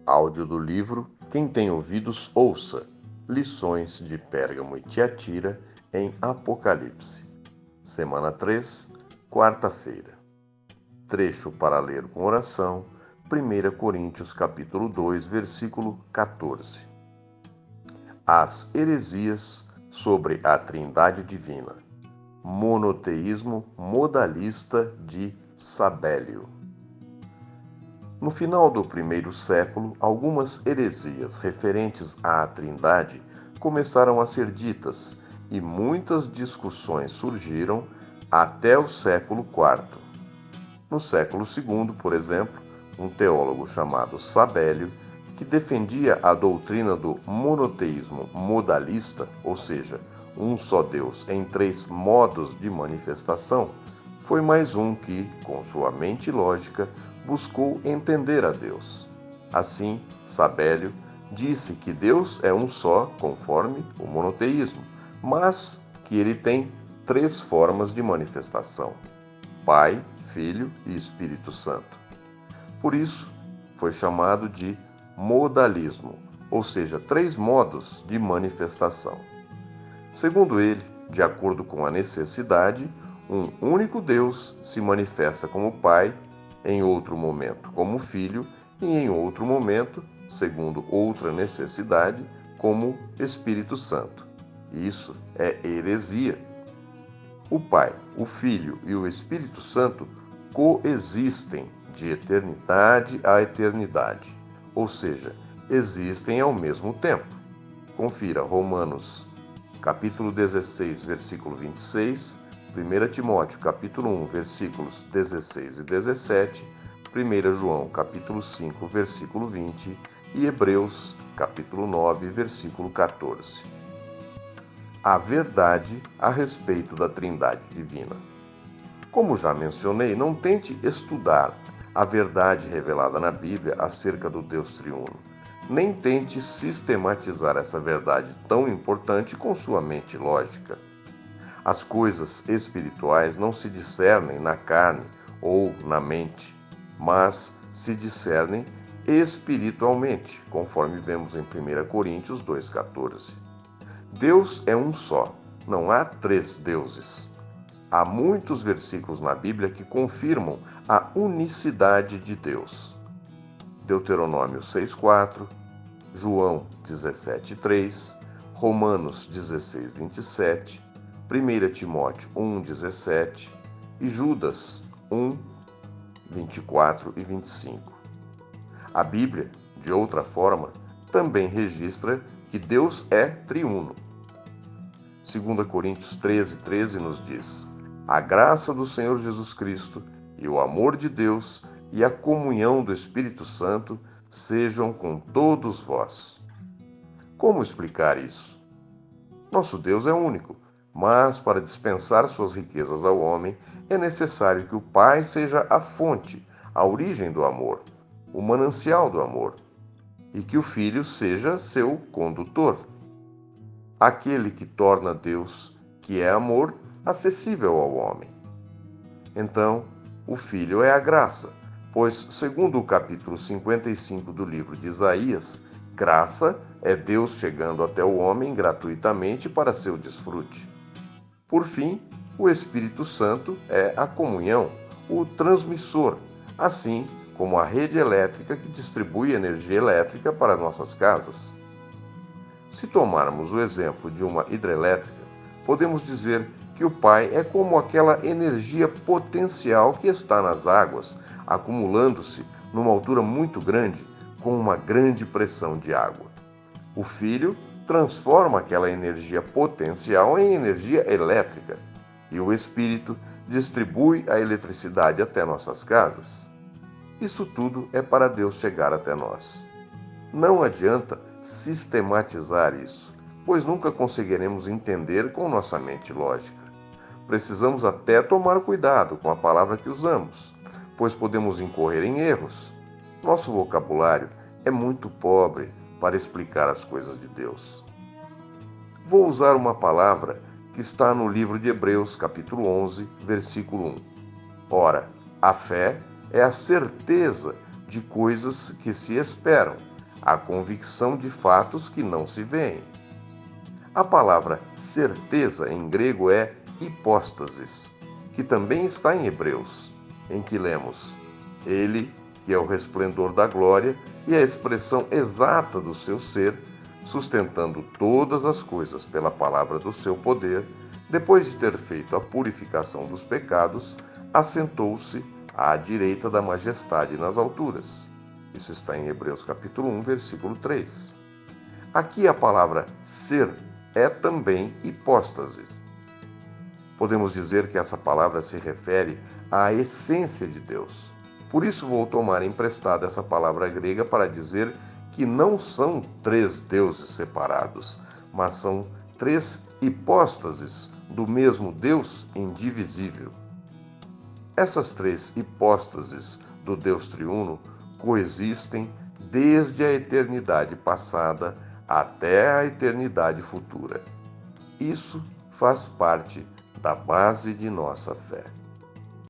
Áudio do livro Quem tem ouvidos, ouça. Lições de Pérgamo e Tiatira em Apocalipse. Semana 3, quarta-feira. Trecho para ler com oração, 1 Coríntios capítulo 2, versículo 14. As heresias sobre a Trindade Divina. Monoteísmo modalista de Sabélio. No final do primeiro século, algumas heresias referentes à Trindade começaram a ser ditas e muitas discussões surgiram até o século IV. No século II, por exemplo, um teólogo chamado Sabélio, que defendia a doutrina do monoteísmo modalista, ou seja, um só Deus em três modos de manifestação, foi mais um que, com sua mente lógica, buscou entender a Deus. Assim, Sabélio disse que Deus é um só, conforme o monoteísmo, mas que ele tem três formas de manifestação: Pai, Filho e Espírito Santo. Por isso, foi chamado de modalismo, ou seja, três modos de manifestação. Segundo ele, de acordo com a necessidade, um único Deus se manifesta como Pai, em outro momento como Filho e em outro momento, segundo outra necessidade, como Espírito Santo. Isso é heresia. O Pai, o Filho e o Espírito Santo coexistem de eternidade a eternidade, ou seja, existem ao mesmo tempo. Confira Romanos capítulo 16, versículo 26, 1 Timóteo capítulo 1, versículos 16 e 17, 1 João capítulo 5, versículo 20 e Hebreus capítulo 9, versículo 14. A verdade a respeito da Trindade Divina. Como já mencionei, não tente estudar a verdade revelada na Bíblia acerca do Deus triuno. Nem tente sistematizar essa verdade tão importante com sua mente lógica. As coisas espirituais não se discernem na carne ou na mente, mas se discernem espiritualmente, conforme vemos em 1 Coríntios 2,14. Deus é um só, não há três deuses. Há muitos versículos na Bíblia que confirmam a unicidade de Deus. Deuteronômio 6,4, João 17,3, Romanos 16,27, 1 Timóteo 1,17 e Judas 1, 24 e 25. A Bíblia, de outra forma, também registra que Deus é triuno. 2 Coríntios 13,13 nos diz: a graça do Senhor Jesus Cristo e o amor de Deus e a comunhão do Espírito Santo sejam com todos vós. Como explicar isso? Nosso Deus é único, mas para dispensar suas riquezas ao homem, é necessário que o Pai seja a fonte, a origem do amor, o manancial do amor, e que o Filho seja seu condutor, aquele que torna Deus, que é amor, acessível ao homem. Então, o Filho é a graça, pois, segundo o capítulo 55 do livro de Isaías, graça é Deus chegando até o homem gratuitamente para seu desfrute. Por fim, o Espírito Santo é a comunhão, o transmissor, assim como a rede elétrica que distribui energia elétrica para nossas casas. Se tomarmos o exemplo de uma hidrelétrica, podemos dizer que o Pai é como aquela energia potencial que está nas águas, acumulando-se numa altura muito grande, com uma grande pressão de água. O Filho transforma aquela energia potencial em energia elétrica e o Espírito distribui a eletricidade até nossas casas. Isso tudo é para Deus chegar até nós. Não adianta sistematizar isso, pois nunca conseguiremos entender com nossa mente lógica. Precisamos até tomar cuidado com a palavra que usamos, pois podemos incorrer em erros. Nosso vocabulário é muito pobre para explicar as coisas de Deus. Vou usar uma palavra que está no livro de Hebreus, capítulo 11, versículo 1. Ora, a fé é a certeza de coisas que se esperam a convicção de fatos que não se veem. A palavra certeza em grego é hipóstasis, que também está em Hebreus, em que lemos: Ele, que é o resplendor da glória e a expressão exata do seu ser, sustentando todas as coisas pela palavra do seu poder, depois de ter feito a purificação dos pecados, assentou-se à direita da majestade nas alturas. Isso está em Hebreus capítulo 1, versículo 3. Aqui a palavra ser é também hipóstase. Podemos dizer que essa palavra se refere à essência de Deus. Por isso vou tomar emprestada essa palavra grega para dizer que não são três deuses separados, mas são três hipóstases do mesmo Deus indivisível. Essas três hipóstases do Deus triuno coexistem desde a eternidade passada até a eternidade futura. Isso faz parte da base de nossa fé.